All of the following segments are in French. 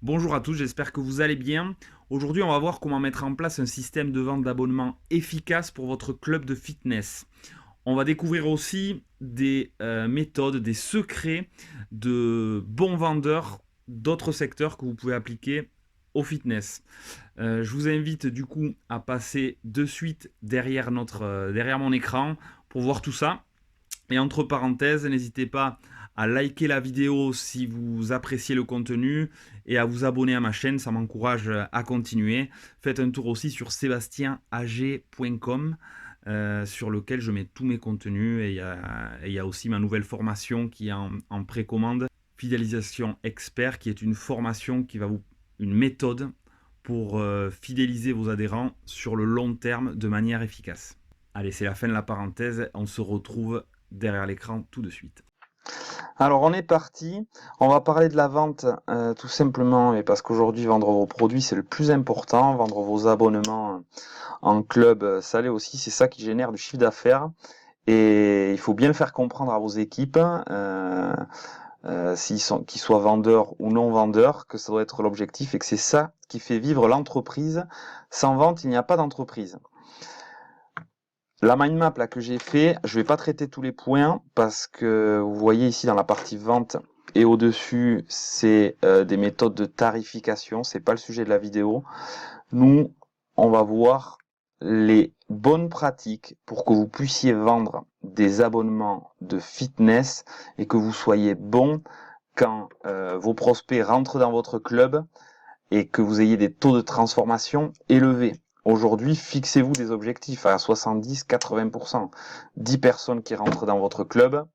Bonjour à tous, j'espère que vous allez bien. Aujourd'hui, on va voir comment mettre en place un système de vente d'abonnement efficace pour votre club de fitness. On va découvrir aussi des méthodes, des secrets de bons vendeurs d'autres secteurs que vous pouvez appliquer au fitness. Je vous invite du coup à passer de suite derrière mon écran pour voir tout ça. Et entre parenthèses, n'hésitez pas à liker la vidéo si vous appréciez le contenu et à vous abonner à ma chaîne, ça m'encourage à continuer. Faites un tour aussi sur sebastienag.com sur lequel je mets tous mes contenus et il y a aussi ma nouvelle formation qui est en précommande, Fidélisation Expert, qui est une formation qui va vous une méthode pour fidéliser vos adhérents sur le long terme de manière efficace. Allez, c'est la fin de la parenthèse, on se retrouve derrière l'écran tout de suite. Alors on est parti, on va parler de la vente tout simplement, et parce qu'aujourd'hui vendre vos produits c'est le plus important, vendre vos abonnements en club, ça l'est aussi, c'est ça qui génère du chiffre d'affaires, et il faut bien le faire comprendre à vos équipes, qu'ils soient vendeurs ou non vendeurs, que ça doit être l'objectif et que c'est ça qui fait vivre l'entreprise. Sans vente, il n'y a pas d'entreprise. La mind map là que j'ai fait, je vais pas traiter tous les points parce que vous voyez ici dans la partie vente et au-dessus, c'est des méthodes de tarification, c'est pas le sujet de la vidéo. Nous, on va voir les bonnes pratiques pour que vous puissiez vendre des abonnements de fitness et que vous soyez bon quand vos prospects rentrent dans votre club et que vous ayez des taux de transformation élevés. Aujourd'hui, fixez-vous des objectifs à 70-80%. 10 personnes qui rentrent dans votre club,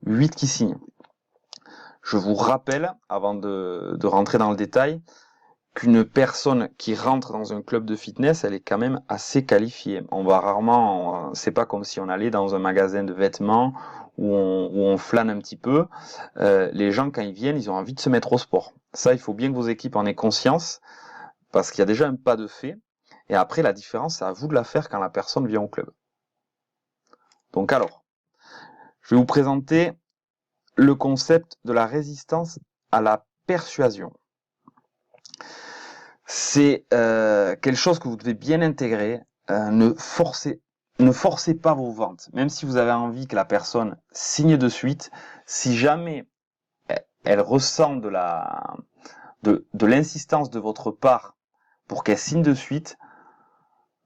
8 qui signent. Je vous rappelle, avant de rentrer dans le détail, qu'une personne qui rentre dans un club de fitness, elle est quand même assez qualifiée. On va rarement, c'est pas comme si on allait dans un magasin de vêtements où on flâne un petit peu. Les gens, quand ils viennent, ils ont envie de se mettre au sport. Ça, il faut bien que vos équipes en aient conscience, parce qu'il y a déjà un pas de fait. Et après, la différence, c'est à vous de la faire quand la personne vient au club. Donc alors, je vais vous présenter le concept de la résistance à la persuasion. C'est quelque chose que vous devez bien intégrer. Ne forcez pas vos ventes. Même si vous avez envie que la personne signe de suite, si jamais elle ressent de l'insistance de votre part pour qu'elle signe de suite,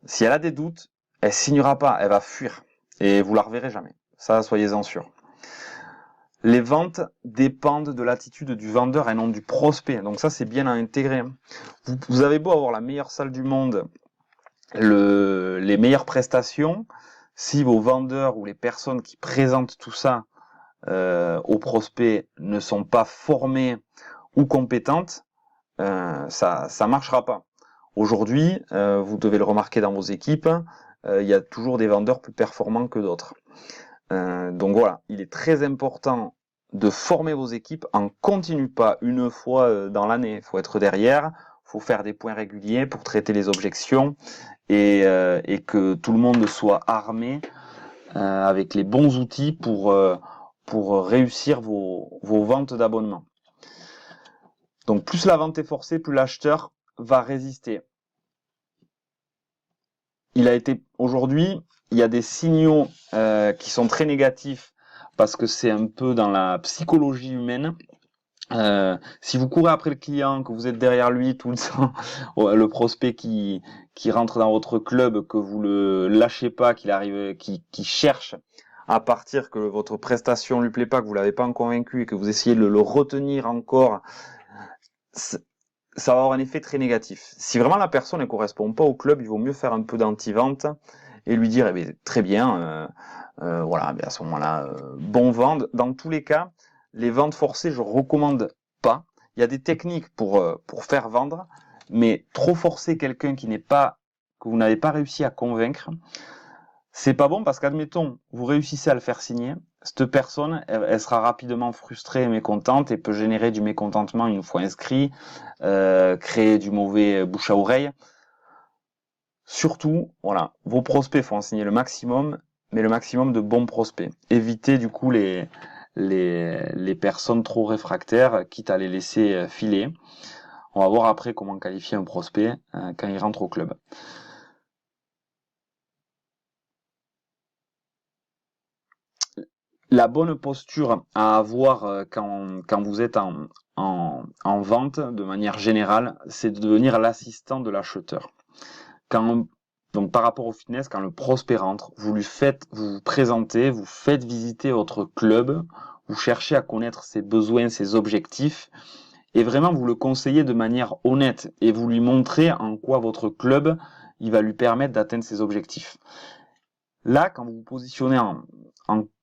si elle a des doutes, elle signera pas, elle va fuir. Et vous la reverrez jamais. Ça, soyez-en sûrs. Les ventes dépendent de l'attitude du vendeur et non du prospect. Donc ça, c'est bien à intégrer. Vous avez beau avoir la meilleure salle du monde, les meilleures prestations, si vos vendeurs ou les personnes qui présentent tout ça aux prospects ne sont pas formées ou compétentes, ça marchera pas. Aujourd'hui, vous devez le remarquer dans vos équipes, il y a toujours des vendeurs plus performants que d'autres. Donc voilà, il est très important de former vos équipes en continu, pas une fois dans l'année. Il faut être derrière, il faut faire des points réguliers pour traiter les objections et que tout le monde soit armé avec les bons outils pour réussir vos ventes d'abonnement. Donc plus la vente est forcée, plus l'acheteur va résister. Aujourd'hui, il y a des signaux qui sont très négatifs parce que c'est un peu dans la psychologie humaine. Si vous courez après le client, que vous êtes derrière lui tout le temps, le prospect qui rentre dans votre club, que vous le lâchez pas, qui cherche à partir, que votre prestation lui plaît pas, que vous l'avez pas convaincu et que vous essayez de le retenir encore, ça va avoir un effet très négatif. Si vraiment la personne ne correspond pas au club, il vaut mieux faire un peu d'anti-vente et lui dire, eh bien, très bien, voilà, à ce moment-là, bon vente. Dans tous les cas, les ventes forcées, je recommande pas. Il y a des techniques pour faire vendre, mais trop forcer quelqu'un que vous n'avez pas réussi à convaincre, c'est pas bon parce qu'admettons, vous réussissez à le faire signer, cette personne, elle sera rapidement frustrée et mécontente et peut générer du mécontentement une fois inscrit, créer du mauvais bouche à oreille. Surtout, voilà, vos prospects, faut en signer le maximum, mais le maximum de bons prospects. Évitez du coup les personnes trop réfractaires, quitte à les laisser filer. On va voir après comment qualifier un prospect quand il rentre au club. La bonne posture à avoir quand vous êtes en vente, de manière générale, c'est de devenir l'assistant de l'acheteur. Donc par rapport au fitness, quand le prospect rentre, vous vous présentez, vous faites visiter votre club, vous cherchez à connaître ses besoins, ses objectifs, et vraiment vous le conseillez de manière honnête, et vous lui montrez en quoi votre club, il va lui permettre d'atteindre ses objectifs. Là, quand vous vous positionnez en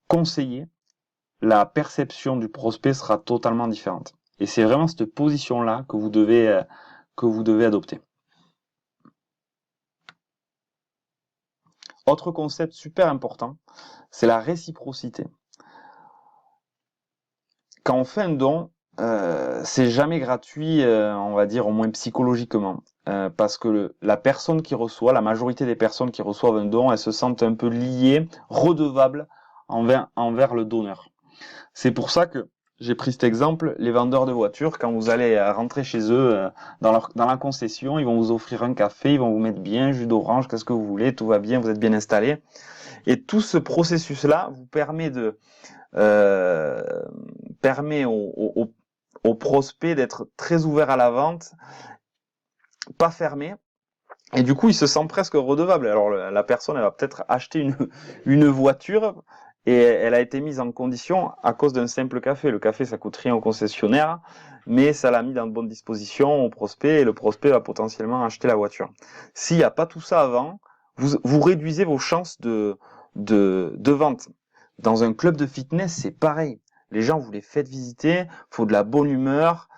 conseiller, la perception du prospect sera totalement différente. Et c'est vraiment cette position-là que vous devez adopter. Autre concept super important, c'est la réciprocité. Quand on fait un don, c'est jamais gratuit, on va dire au moins psychologiquement. Parce que la personne qui reçoit, la majorité des personnes qui reçoivent un don, elles se sentent un peu liées, redevables envers le donneur. C'est pour ça que j'ai pris cet exemple, les vendeurs de voitures, quand vous allez rentrer chez eux dans la concession, ils vont vous offrir un café, ils vont vous mettre bien, jus d'orange, qu'est-ce que vous voulez, tout va bien, vous êtes bien installé. Et tout ce processus-là vous euh, permet au prospect d'être très ouvert à la vente, pas fermé. Et du coup, il se sent presque redevable. Alors, la personne, elle va peut-être acheter une voiture et elle a été mise en condition à cause d'un simple café. Le café, ça coûte rien au concessionnaire, mais ça l'a mis dans de bonnes dispositions au prospect et le prospect va potentiellement acheter la voiture. S'il n'y a pas tout ça avant, vous réduisez vos chances de vente. Dans un club de fitness, c'est pareil. Les gens, vous les faites visiter, faut de la bonne humeur,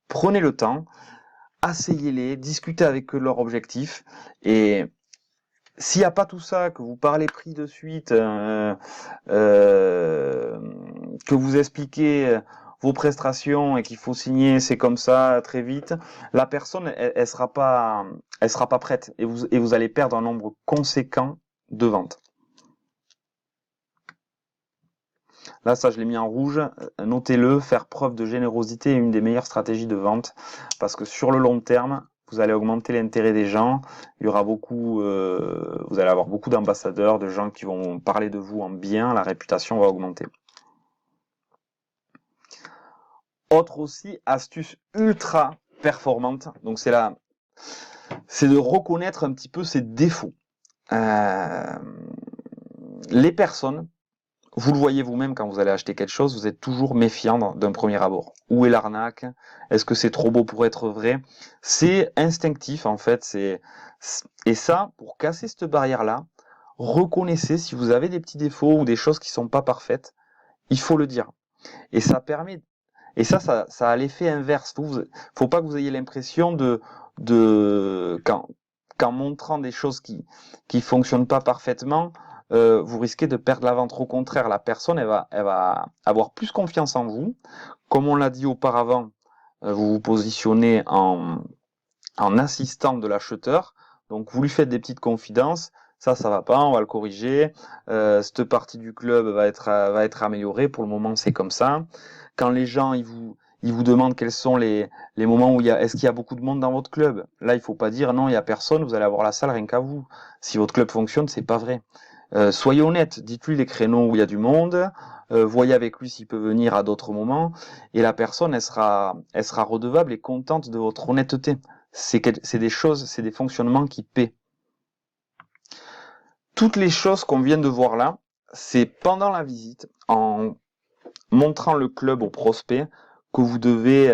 prenez le temps, asseyez-les, discutez avec eux de leur objectif. Et s'il n'y a pas tout ça, que vous parlez prix de suite, que vous expliquez vos prestations et qu'il faut signer, c'est comme ça, très vite, la personne, elle sera pas prête et vous allez perdre un nombre conséquent de ventes. Là, ça, je l'ai mis en rouge. Notez-le, faire preuve de générosité est une des meilleures stratégies de vente parce que sur le long terme, vous allez augmenter l'intérêt des gens. Il y aura vous allez avoir beaucoup d'ambassadeurs, de gens qui vont parler de vous en bien. La réputation va augmenter. Autre aussi astuce ultra performante. Donc c'est de reconnaître un petit peu ses défauts. Les personnes, vous le voyez vous-même quand vous allez acheter quelque chose, vous êtes toujours méfiant d'un premier abord. Où est l'arnaque? Est-ce que c'est trop beau pour être vrai? C'est instinctif en fait. Et ça, pour casser cette barrière-là, reconnaissez si vous avez des petits défauts ou des choses qui sont pas parfaites, il faut le dire. Et ça permet. Et ça a l'effet inverse. Faut pas que vous ayez l'impression qu'en montrant des choses qui fonctionnent pas parfaitement, vous risquez de perdre la vente. Au contraire, la personne, elle va avoir plus confiance en vous. Comme on l'a dit auparavant, vous vous positionnez en assistant de l'acheteur. Donc, vous lui faites des petites confidences. Ça va pas, on va le corriger. Cette partie du club va être améliorée. Pour le moment, c'est comme ça. Quand les gens, ils vous demandent quels sont les moments où est-ce qu'il y a beaucoup de monde dans votre club? Là, il faut pas dire non, il y a personne, vous allez avoir la salle rien qu'à vous. Si votre club fonctionne, c'est pas vrai. Soyez honnête, dites-lui les créneaux où il y a du monde, voyez avec lui s'il peut venir à d'autres moments, et la personne, elle sera redevable et contente de votre honnêteté. C'est des choses, c'est des fonctionnements qui paient. Toutes les choses qu'on vient de voir là, c'est pendant la visite, en montrant le club au prospect, que vous devez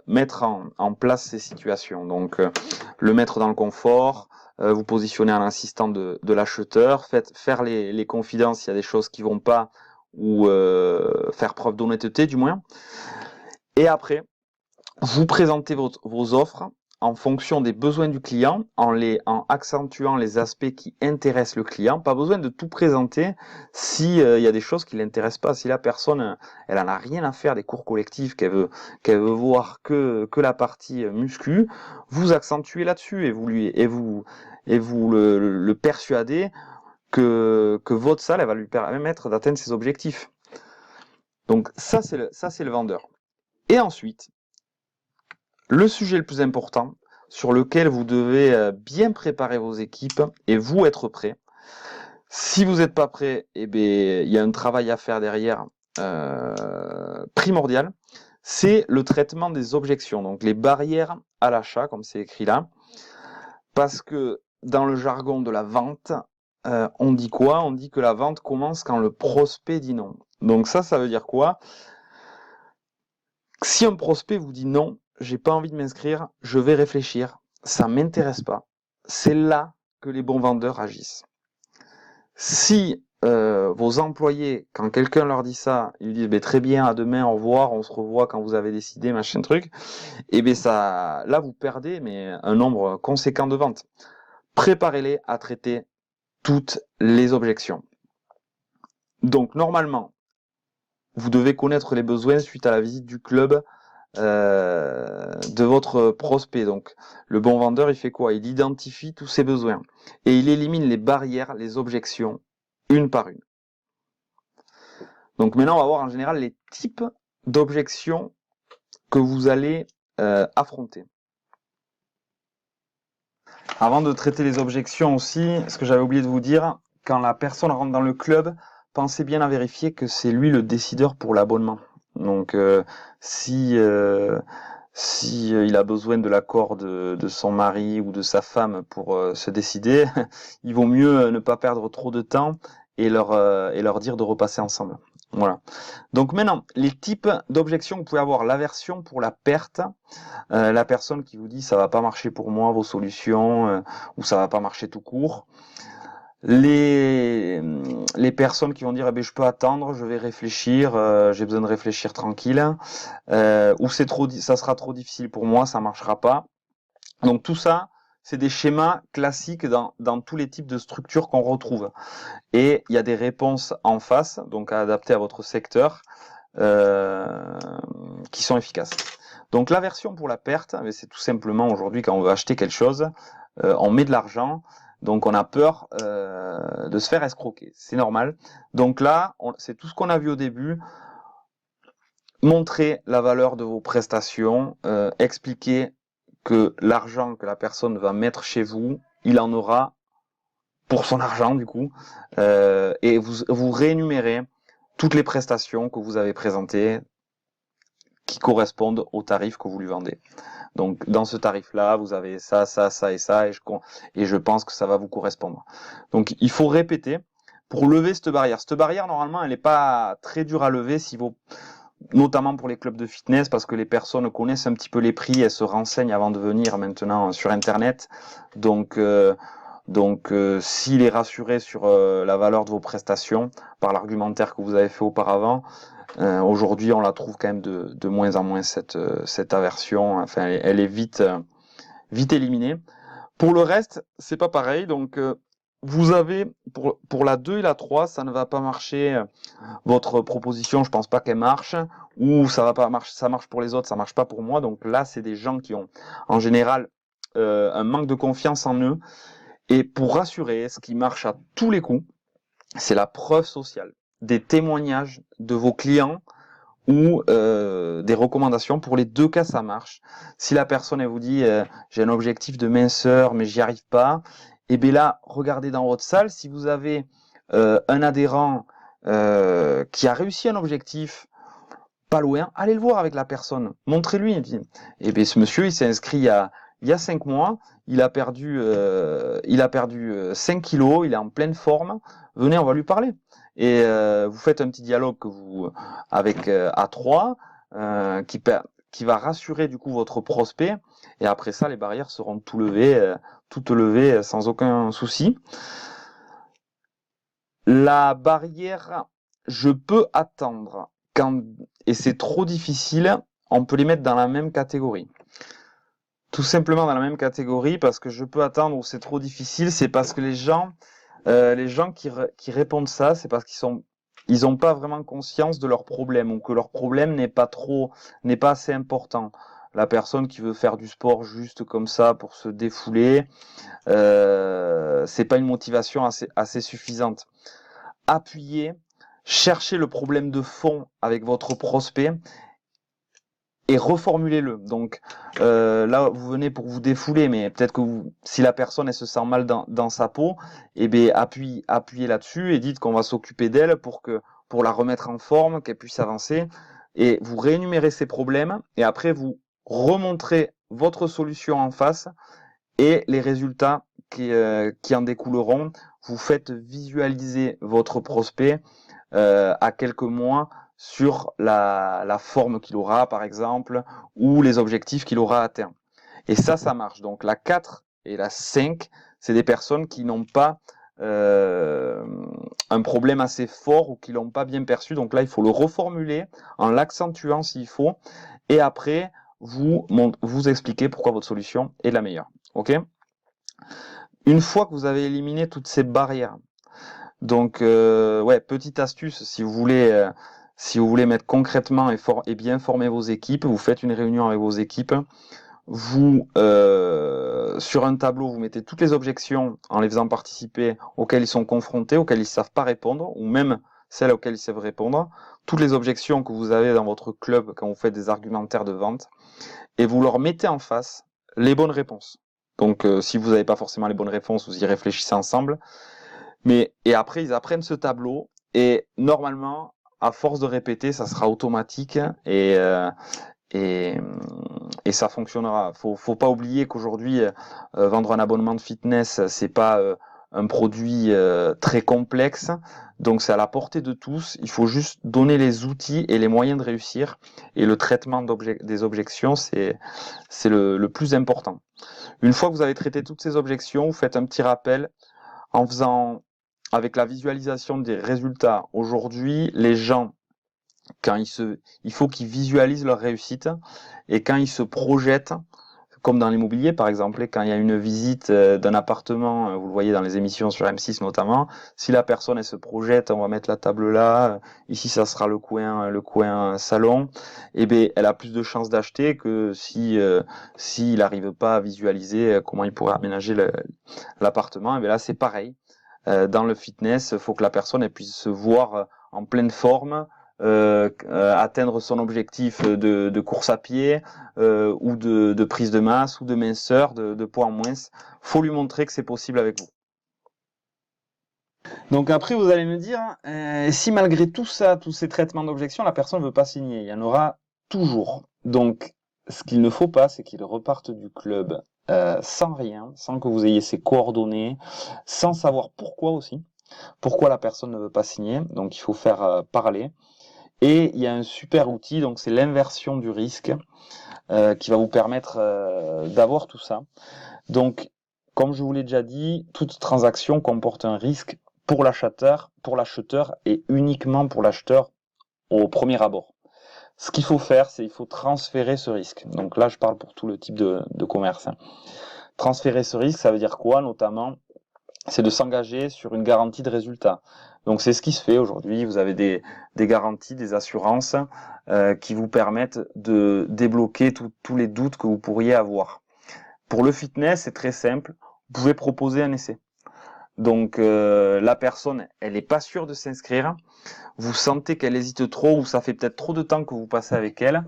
mettre en place ces situations. Donc, le mettre dans le confort, vous positionner en assistant de l'acheteur, faire les confidences s'il y a des choses qui vont pas, ou faire preuve d'honnêteté du moins. Et après, vous présentez vos offres en fonction des besoins du client, en accentuant les aspects qui intéressent le client. Pas besoin de tout présenter si y a des choses qui l'intéressent pas. Si la personne, elle en a rien à faire des cours collectifs, qu'elle veut voir que la partie muscu, vous accentuez là-dessus et vous le persuadez que votre salle, elle va lui permettre d'atteindre ses objectifs. Donc ça c'est le vendeur. Et ensuite, Le sujet le plus important, sur lequel vous devez bien préparer vos équipes et vous être prêt. Si vous n'êtes pas prêt, eh bien, il y a un travail à faire derrière primordial. C'est le traitement des objections, donc les barrières à l'achat, comme c'est écrit là. Parce que dans le jargon de la vente, on dit quoi? On dit que la vente commence quand le prospect dit non. Donc ça veut dire quoi? Si un prospect vous dit non, j'ai pas envie de m'inscrire, je vais réfléchir, ça m'intéresse pas. C'est là que les bons vendeurs agissent. Si vos employés, quand quelqu'un leur dit ça, ils disent ben, très bien, à demain, au revoir, on se revoit quand vous avez décidé, machin truc, et bien ça, là vous perdez mais un nombre conséquent de ventes. Préparez-les à traiter toutes les objections. Donc normalement, vous devez connaître les besoins suite à la visite du club de votre prospect. Donc le bon vendeur, il fait quoi? Il identifie tous ses besoins et il élimine les barrières, les objections, une par une. Donc maintenant, on va voir en général les types d'objections que vous allez affronter. Avant de traiter les objections aussi, ce que j'avais oublié de vous dire, quand la personne rentre dans le club, pensez bien à vérifier que c'est lui le décideur pour l'abonnement. Donc si il a besoin de l'accord de son mari ou de sa femme pour se décider, il vaut mieux ne pas perdre trop de temps et leur dire de repasser ensemble. Voilà. Donc maintenant, les types d'objections que vous pouvez avoir. L'aversion pour la perte, la personne qui vous dit ça va pas marcher pour moi, vos solutions, ou ça va pas marcher tout court. Les personnes qui vont dire eh ben, je peux attendre, je vais réfléchir, j'ai besoin de réfléchir tranquille, ou ça sera trop difficile pour moi, ça marchera pas. Donc tout ça, c'est des schémas classiques dans tous les types de structures qu'on retrouve. Et il y a des réponses en face, donc à adapter à votre secteur, qui sont efficaces. Donc l'aversion pour la perte, c'est tout simplement aujourd'hui quand on veut acheter quelque chose, on met de l'argent, donc on a peur de se faire escroquer. C'est normal. Donc là, c'est tout ce qu'on a vu au début. Montrer la valeur de vos prestations, expliquer que l'argent que la personne va mettre chez vous, il en aura pour son argent du coup, et vous réénumérez toutes les prestations que vous avez présentées qui correspondent au tarif que vous lui vendez. Donc dans ce tarif-là, vous avez ça, ça, ça et ça, et je pense que ça va vous correspondre. Donc il faut répéter pour lever cette barrière. Cette barrière, normalement, elle n'est pas très dure à lever, notamment pour les clubs de fitness, parce que les personnes connaissent un petit peu les prix, elles se renseignent avant de venir maintenant sur Internet. Donc s'il est rassuré sur la valeur de vos prestations par l'argumentaire que vous avez fait auparavant, aujourd'hui on la trouve quand même de moins en moins cette aversion. Enfin, elle est vite éliminée. Pour le reste, c'est pas pareil. Donc vous avez pour la 2 et la 3, ça ne va pas marcher. Votre proposition, je pense pas qu'elle marche, ou ça va pas marcher, ça marche pour les autres, ça marche pas pour moi. Donc là, c'est des gens qui ont en général un manque de confiance en eux. Et pour rassurer, ce qui marche à tous les coups, c'est la preuve sociale, des témoignages de vos clients ou des recommandations. Pour les deux cas, ça marche. Si la personne elle vous dit j'ai un objectif de minceur mais j'y arrive pas, et bien là, regardez dans votre salle, si vous avez un adhérent qui a réussi un objectif pas loin, allez le voir avec la personne, montrez-lui, et bien ce monsieur il s'est inscrit il y a 5 mois, il a perdu 5 kilos, il est en pleine forme, venez on va lui parler. Et vous faites un petit dialogue avec à 3 qui va rassurer du coup votre prospect, et après ça les barrières seront toutes levées sans aucun souci. La barrière je peux attendre et c'est trop difficile, on peut les mettre dans la même catégorie. Tout simplement dans la même catégorie, parce que je peux attendre ou c'est trop difficile, c'est parce que les gens qui répondent ça, c'est parce ils ont pas vraiment conscience de leur problème, ou que leur problème n'est pas assez important. La personne qui veut faire du sport juste comme ça pour se défouler, c'est pas une motivation assez suffisante. Appuyez, cherchez le problème de fond avec votre prospect et reformulez-le. Donc là, vous venez pour vous défouler, mais peut-être que si la personne elle se sent mal dans sa peau, eh bien appuyez là-dessus et dites qu'on va s'occuper d'elle pour la remettre en forme, qu'elle puisse avancer. Et vous réénumérez ses problèmes et après vous remontrez votre solution en face et les résultats qui en découleront. Vous faites visualiser votre prospect à quelques mois sur la forme qu'il aura, par exemple, ou les objectifs qu'il aura atteints. Et ça marche. Donc la 4 et la 5, c'est des personnes qui n'ont pas un problème assez fort ou qui l'ont pas bien perçu. Donc là, il faut le reformuler en l'accentuant s'il faut. Et après, vous expliquez pourquoi votre solution est la meilleure. Ok ? Une fois que vous avez éliminé toutes ces barrières, donc ouais, petite astuce, si vous voulez mettre concrètement et bien former vos équipes, vous faites une réunion avec vos équipes, vous sur un tableau, vous mettez toutes les objections en les faisant participer auxquelles ils sont confrontés, auxquelles ils ne savent pas répondre, ou même celles auxquelles ils savent répondre, toutes les objections que vous avez dans votre club quand vous faites des argumentaires de vente, et vous leur mettez en face les bonnes réponses. Donc si vous n'avez pas forcément les bonnes réponses, vous y réfléchissez ensemble. Et après, ils apprennent ce tableau et normalement, à force de répéter, ça sera automatique et, et ça fonctionnera. Faut pas oublier qu'aujourd'hui, vendre un abonnement de fitness, c'est pas un produit très complexe, donc c'est à la portée de tous. Il faut juste donner les outils et les moyens de réussir. Et le traitement des objections, c'est le plus important. Une fois que vous avez traité toutes ces objections, vous faites un petit rappel en faisant avec la visualisation des résultats. Aujourd'hui, les gens, il faut qu'ils visualisent leur réussite et quand ils se projettent, comme dans l'immobilier par exemple, quand il y a une visite d'un appartement, vous le voyez dans les émissions sur M6 notamment, si la personne elle se projette, on va mettre la table là, ici ça sera le coin salon, et bien elle a plus de chances d'acheter que s'il n'arrive pas à visualiser comment il pourrait aménager l'appartement. Et bien là c'est pareil. Dans le fitness, il faut que la personne elle puisse se voir en pleine forme, atteindre son objectif de course à pied ou de prise de masse ou de minceur, de poids en moins. Faut lui montrer que c'est possible avec vous. Donc après, vous allez me dire, si malgré tout ça, tous ces traitements d'objection, la personne ne veut pas signer, il y en aura toujours. Donc, ce qu'il ne faut pas, c'est qu'il reparte du club sans rien, sans que vous ayez ses coordonnées, sans savoir pourquoi aussi, pourquoi la personne ne veut pas signer. Donc, il faut faire parler. Et il y a un super outil, donc c'est l'inversion du risque, qui va vous permettre d'avoir tout ça. Donc, comme je vous l'ai déjà dit, toute transaction comporte un risque pour l'acheteur et uniquement pour l'acheteur au premier abord. Ce qu'il faut faire, c'est il faut transférer ce risque. Donc là, je parle pour tout le type de commerce. Transférer ce risque, ça veut dire quoi notamment? C'est de s'engager sur une garantie de résultat. Donc c'est ce qui se fait aujourd'hui. Vous avez des garanties, des assurances qui vous permettent de débloquer tous les doutes que vous pourriez avoir. Pour le fitness, c'est très simple. Vous pouvez proposer un essai. Donc la personne, elle n'est pas sûre de s'inscrire. Vous sentez qu'elle hésite trop ou ça fait peut-être trop de temps que vous passez avec elle.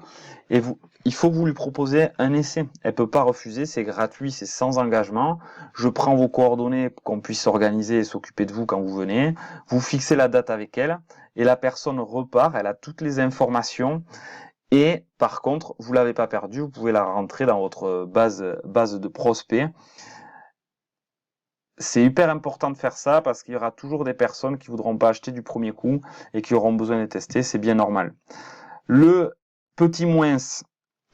Et il faut que vous lui proposez un essai. Elle peut pas refuser, c'est gratuit, c'est sans engagement. Je prends vos coordonnées pour qu'on puisse s'organiser et s'occuper de vous quand vous venez. Vous fixez la date avec elle et la personne repart, elle a toutes les informations. Et par contre, vous l'avez pas perdue, vous pouvez la rentrer dans votre base de prospects. C'est hyper important de faire ça parce qu'il y aura toujours des personnes qui voudront pas acheter du premier coup et qui auront besoin de tester, c'est bien normal. Le petit moins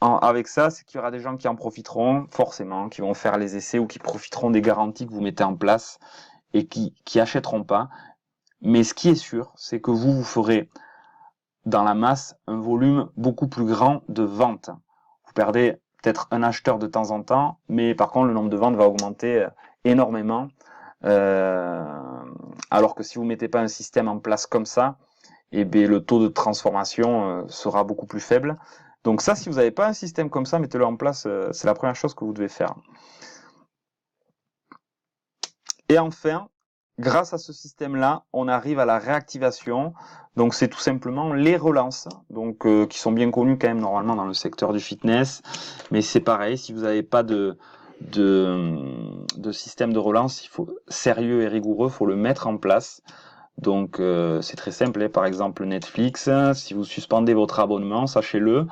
avec ça, c'est qu'il y aura des gens qui en profiteront, forcément, qui vont faire les essais ou qui profiteront des garanties que vous mettez en place et qui achèteront pas. Mais ce qui est sûr, c'est que vous ferez dans la masse un volume beaucoup plus grand de ventes. Vous perdez peut-être un acheteur de temps en temps, mais par contre, le nombre de ventes va augmenter énormément. Alors que si vous mettez pas un système en place comme ça, et bien le taux de transformation sera beaucoup plus faible. Donc ça, si vous n'avez pas un système comme ça, mettez-le en place, c'est la première chose que vous devez faire. Et enfin, grâce à ce système-là, on arrive à la réactivation. Donc c'est tout simplement les relances, donc qui sont bien connues quand même normalement dans le secteur du fitness. Mais c'est pareil, si vous n'avez pas de système de relance, il faut sérieux et rigoureux, faut le mettre en place. Donc c'est très simple, hein. Par exemple Netflix, si vous suspendez votre abonnement, sachez-le,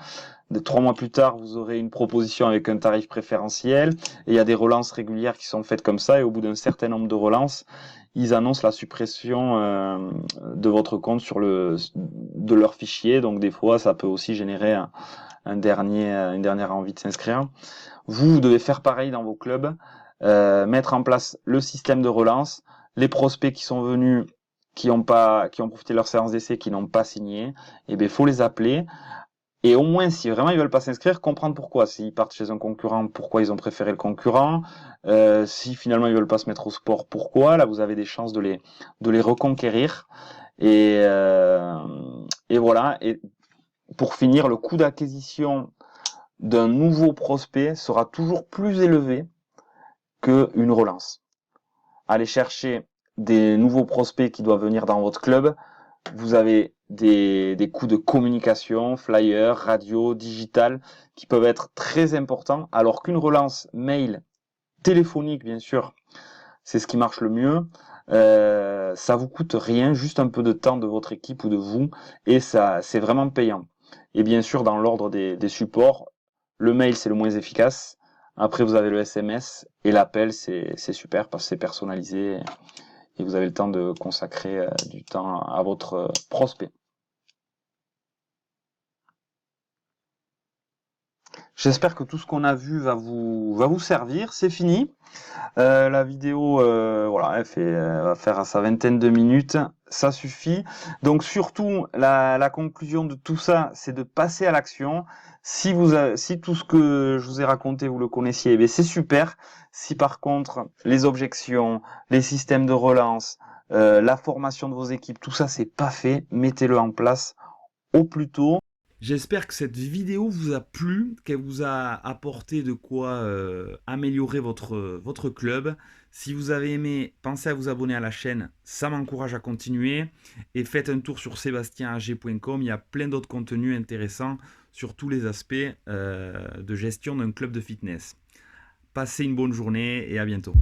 3 mois plus tard, vous aurez une proposition avec un tarif préférentiel. Et il y a des relances régulières qui sont faites comme ça. Et au bout d'un certain nombre de relances, ils annoncent la suppression de votre compte de leur fichier. Donc des fois, ça peut aussi générer une dernière envie de s'inscrire. Vous devez faire pareil dans vos clubs, mettre en place le système de relance. Les prospects qui sont venus, qui ont profité de leur séance d'essai, qui n'ont pas signé, eh bien, faut les appeler. Et au moins, si vraiment ils veulent pas s'inscrire, comprendre pourquoi. S'ils partent chez un concurrent, pourquoi ils ont préféré le concurrent. Si finalement ils veulent pas se mettre au sport, pourquoi. Là, vous avez des chances de les reconquérir. Et, euh, et voilà. Et pour finir, le coût d'acquisition d'un nouveau prospect sera toujours plus élevé qu'une relance. Allez chercher des nouveaux prospects qui doivent venir dans votre club. Vous avez des coûts de communication, flyers, radio, digital, qui peuvent être très importants, alors qu'une relance mail, téléphonique bien sûr, c'est ce qui marche le mieux. Ça vous coûte rien, juste un peu de temps de votre équipe ou de vous, et ça, c'est vraiment payant. Et bien sûr, dans l'ordre des supports, le mail c'est le moins efficace. Après, vous avez le SMS et l'appel, c'est super parce que c'est personnalisé et vous avez le temps de consacrer du temps à votre prospect. J'espère que tout ce qu'on a vu va vous servir. C'est fini. La vidéo, voilà, va faire sa vingtaine de minutes. Ça suffit. Donc surtout, la conclusion de tout ça, c'est de passer à l'action. Si tout ce que je vous ai raconté, vous le connaissiez, eh c'est super. Si par contre, les objections, les systèmes de relance, la formation de vos équipes, tout ça, c'est pas fait, mettez-le en place au plus tôt. J'espère que cette vidéo vous a plu, qu'elle vous a apporté de quoi améliorer votre club. Si vous avez aimé, pensez à vous abonner à la chaîne, ça m'encourage à continuer. Et faites un tour sur sebastienag.com, il y a plein d'autres contenus intéressants sur tous les aspects de gestion d'un club de fitness. Passez une bonne journée et à bientôt.